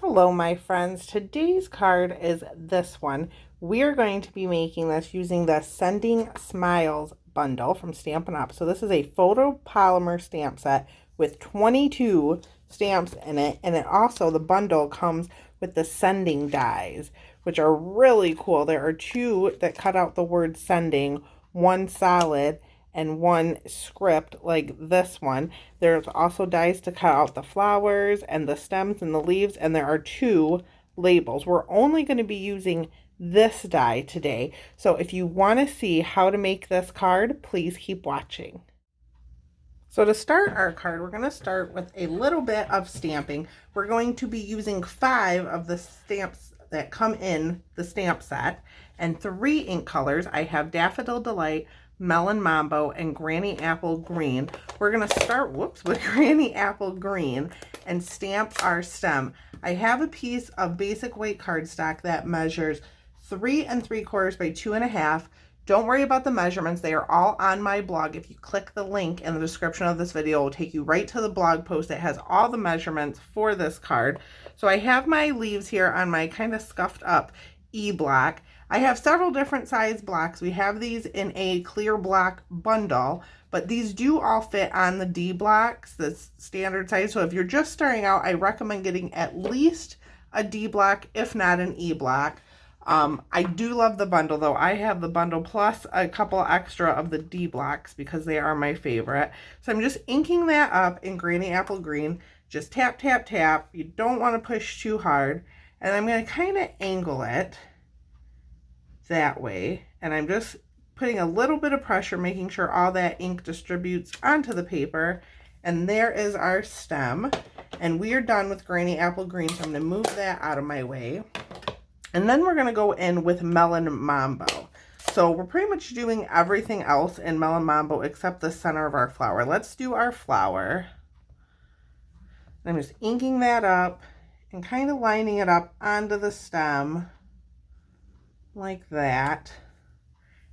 Hello, my friends. Today's card is this one. We're going to be making this using the Sending Smiles bundle from Stampin' Up. So this is a photopolymer stamp set with 22 stamps in it. And it also, the bundle comes with the sending dies, which are really cool. There are two that cut out the word sending, one solid, and one script like this one. There's also dies to cut out the flowers and the stems and the leaves, and there are two labels. We're only going to be using this die today. So if you want to see how to make this card, please keep watching. So to start our card, we're going to start with a little bit of stamping. We're going to be using 5 of the stamps that come in the stamp set and 3 ink colors. I have Daffodil Delight, Melon Mambo, and Granny Apple Green. We're going to start, with Granny Apple Green and stamp our stem. I have a piece of basic white cardstock that measures 3 3/4 by 2.5. Don't worry about the measurements. They are all on my blog. If you click the link in the description of this video, it will take you right to the blog post that has all the measurements for this card. So I have my leaves here on my kind of scuffed up E-block. I have several different size blocks. We have these in a clear block bundle, but these do all fit on the D blocks, the standard size. So if you're just starting out, I recommend getting at least a D block, if not an E block. I do love the bundle though. I have the bundle plus a couple extra of the D blocks because they are my favorite. So I'm just inking that up in Granny Apple Green. Just tap, tap, tap. You don't want to push too hard. And I'm going to kind of angle it that way. And I'm just putting a little bit of pressure, making sure all that ink distributes onto the paper. And there is our stem. And we are done with Granny Apple Green. So I'm going to move that out of my way. And then we're going to go in with Melon Mambo. So we're pretty much doing everything else in Melon Mambo except the center of our flower. Let's do our flower. I'm just inking that up and kind of lining it up onto the stem like that.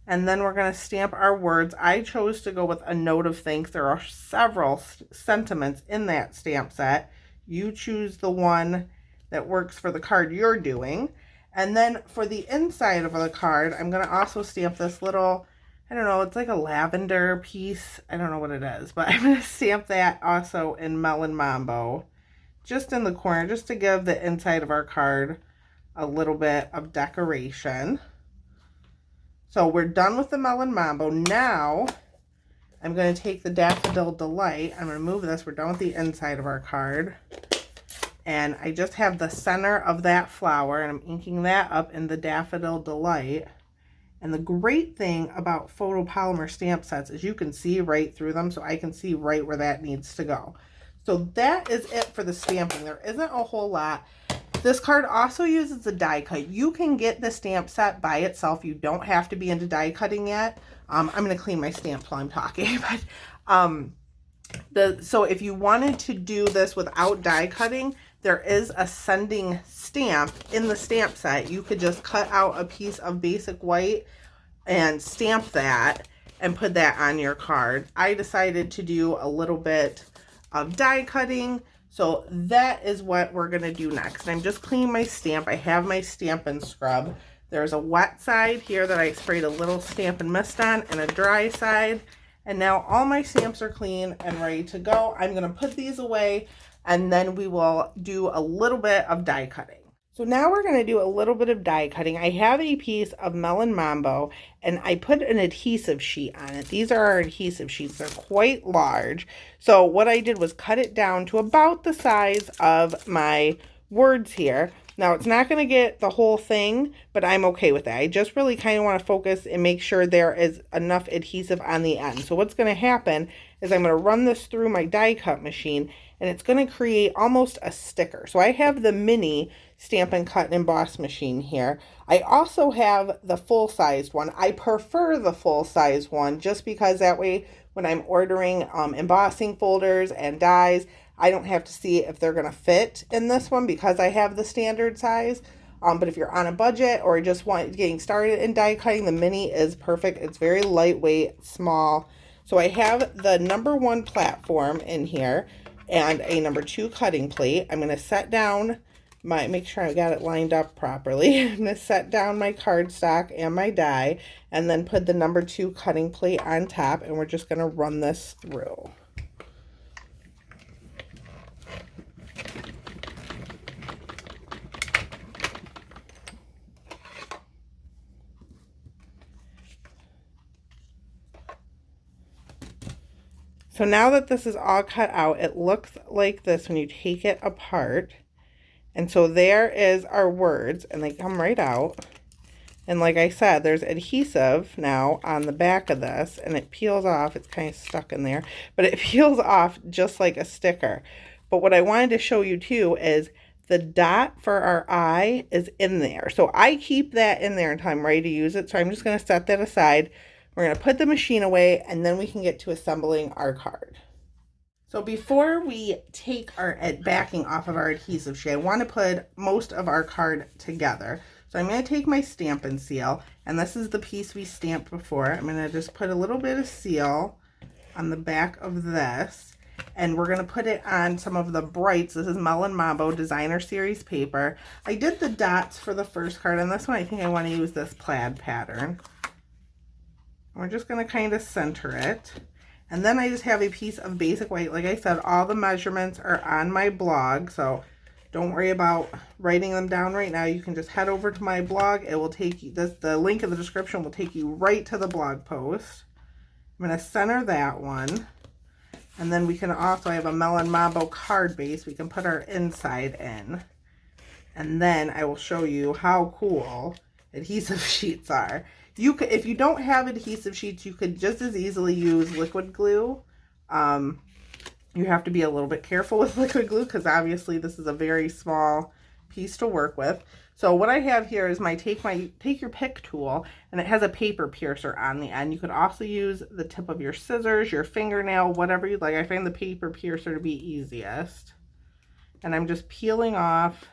And then we're going to stamp our words. I chose to go with a note of thanks. There are several sentiments in that stamp set. You choose the one that works for the card you're doing. And then for the inside of the card, I'm going to also stamp this little, I don't know, it's like a lavender piece. I don't know what it is, but I'm going to stamp that also in Melon Mambo, just in the corner, just to give the inside of our card a little bit of decoration. So we're done with the Melon Mambo. Now I'm going to take the Daffodil Delight. I'm going to move this. We're done with the inside of our card. And I just have the center of that flower, and I'm inking that up in the Daffodil Delight. And the great thing about photopolymer stamp sets is you can see right through them, so I can see right where that needs to go. So that is it for the stamping. There isn't a whole lot. This card also uses a die cut. You can get the stamp set by itself. You don't have to be into die cutting yet. I'm going to clean my stamps while I'm talking. But so if you wanted to do this without die cutting, there is a sending stamp in the stamp set. You could just cut out a piece of basic white and stamp that and put that on your card. I decided to do a little bit of die cutting, so that is what we're going to do next. I'm just cleaning my stamp. I have my Stampin' Scrub. There's a wet side here that I sprayed a little Stampin' Mist on and a dry side. And now all my stamps are clean and ready to go. I'm going to put these away, and then we will do a little bit of die cutting. So now we're going to do a little bit of die cutting. I have a piece of Melon Mambo, and I put an adhesive sheet on it. These are our adhesive sheets. They're quite large. So what I did was cut it down to about the size of my words here. Now, it's not going to get the whole thing, but I'm okay with that. I just really kind of want to focus and make sure there is enough adhesive on the end. So what's going to happen is I'm going to run this through my die cut machine, and it's going to create almost a sticker. So I have the mini Stampin' Cut and Emboss machine here. I also have the full-sized one. I prefer the full-size one just because that way when I'm ordering embossing folders and dies, I don't have to see if they're going to fit in this one because I have the standard size. But if you're on a budget or just getting started in die cutting, the mini is perfect. It's very lightweight, small. So I have the #1 platform in here and a #2 cutting plate. I'm going to set down make sure I got it lined up properly. I'm going to set down my cardstock and my die and then put the number 2 cutting plate on top, and we're just going to run this through. So now that this is all cut out, it looks like this when you take it apart. And so there is our words, and they come right out. And like I said, there's adhesive now on the back of this, and it peels off. It's kind of stuck in there, but it peels off just like a sticker. But what I wanted to show you too is the dot for our eye is in there. So I keep that in there until I'm ready to use it. So I'm just going to set that aside. We're going to put the machine away, and then we can get to assembling our card. So before we take our backing off of our adhesive sheet, I want to put most of our card together. So I'm going to take my Stampin' Seal, and this is the piece we stamped before. I'm going to just put a little bit of seal on the back of this, and we're going to put it on some of the brights. This is Melon Mambo Designer Series paper. I did the dots for the first card, and this one I think I want to use this plaid pattern. We're just going to kind of center it. And then I just have a piece of basic white. Like I said, all the measurements are on my blog, so don't worry about writing them down right now. You can just head over to my blog. It will take you, the link in the description will take you right to the blog post. I'm going to center that one. And then we can also have a Melon Mambo card base. We can put our inside in. And then I will show you how cool adhesive sheets are. You could, if you don't have adhesive sheets, you could just as easily use liquid glue. You have to be a little bit careful with liquid glue because obviously this is a very small piece to work with. So what I have here is my take your pick tool, and it has a paper piercer on the end. You could also use the tip of your scissors, your fingernail, whatever you'd like. I find the paper piercer to be easiest. And I'm just peeling off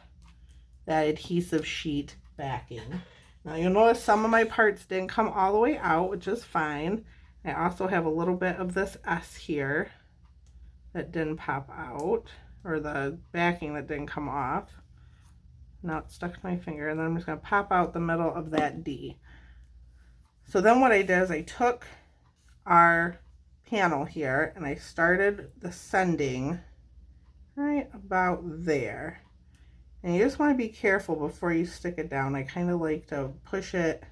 that adhesive sheet backing. Now you'll notice some of my parts didn't come all the way out, which is fine. I also have a little bit of this S here that didn't pop out, or the backing that didn't come off. Now it's stuck to my finger, and then I'm just going to pop out the middle of that D. So then what I did is I took our panel here and I started the sending right about there. And you just want to be careful before you stick it down. I kind of like to push it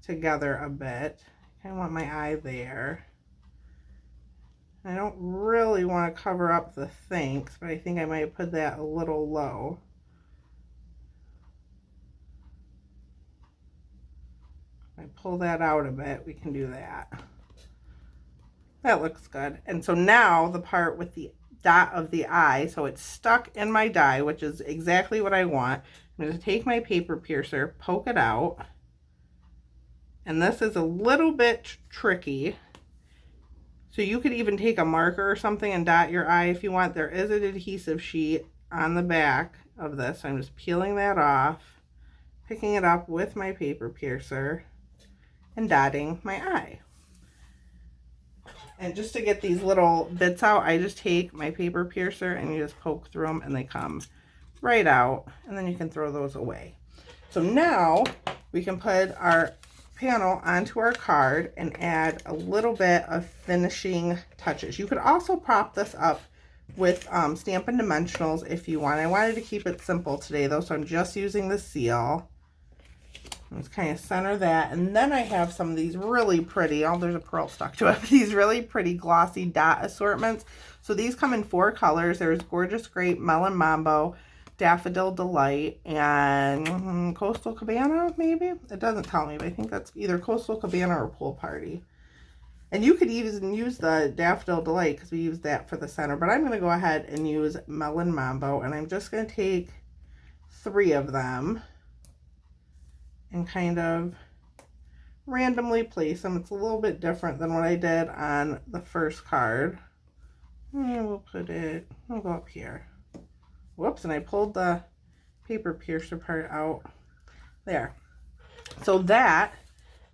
together a bit. I kind of want my eye there. I don't really want to cover up the thanks, but I think I might put that a little low. If I pull that out a bit, we can do that. That looks good. And so now the part with the dot of the eye, so it's stuck in my die, which is exactly what I want. I'm going to take my paper piercer, poke it out, and this is a little bit tricky. So you could even take a marker or something and dot your eye if you want. There is an adhesive sheet on the back of this. I'm just peeling that off, picking it up with my paper piercer, and dotting my eye. And just to get these little bits out, I just take my paper piercer and you just poke through them and they come right out, and then you can throw those away. So now we can put our panel onto our card and add a little bit of finishing touches. You could also prop this up with Stampin' Dimensionals if you want. I wanted to keep it simple today though, so I'm just using the seal. Let's kind of center that, and then I have some of these really pretty, oh there's a pearl stuck to it, these really pretty glossy dot assortments. So these come in 4 colors. There's Gorgeous Grape, Melon Mambo, Daffodil Delight, and Coastal Cabana, maybe? It doesn't tell me, but I think that's either Coastal Cabana or Pool Party. And you could even use the Daffodil Delight because we used that for the center, but I'm going to go ahead and use Melon Mambo, and I'm just going to take 3 of them and kind of randomly place them. It's a little bit different than what I did on the first card. And we'll go up here. Whoops, and I pulled the paper piercer part out. There. So that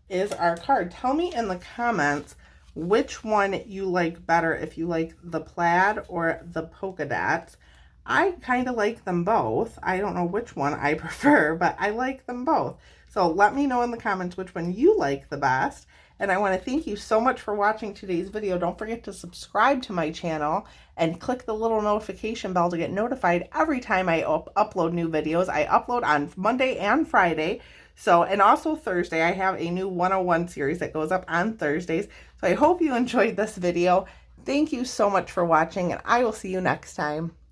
is our card. Tell me in the comments which one you like better, if you like the plaid or the polka dots. I kind of like them both. I don't know which one I prefer, but I like them both. So let me know in the comments which one you like the best. And I want to thank you so much for watching today's video. Don't forget to subscribe to my channel and click the little notification bell to get notified every time I upload new videos. I upload on Monday and Friday. So, and also Thursday, I have a new 101 series that goes up on Thursdays. So I hope you enjoyed this video. Thank you so much for watching, and I will see you next time.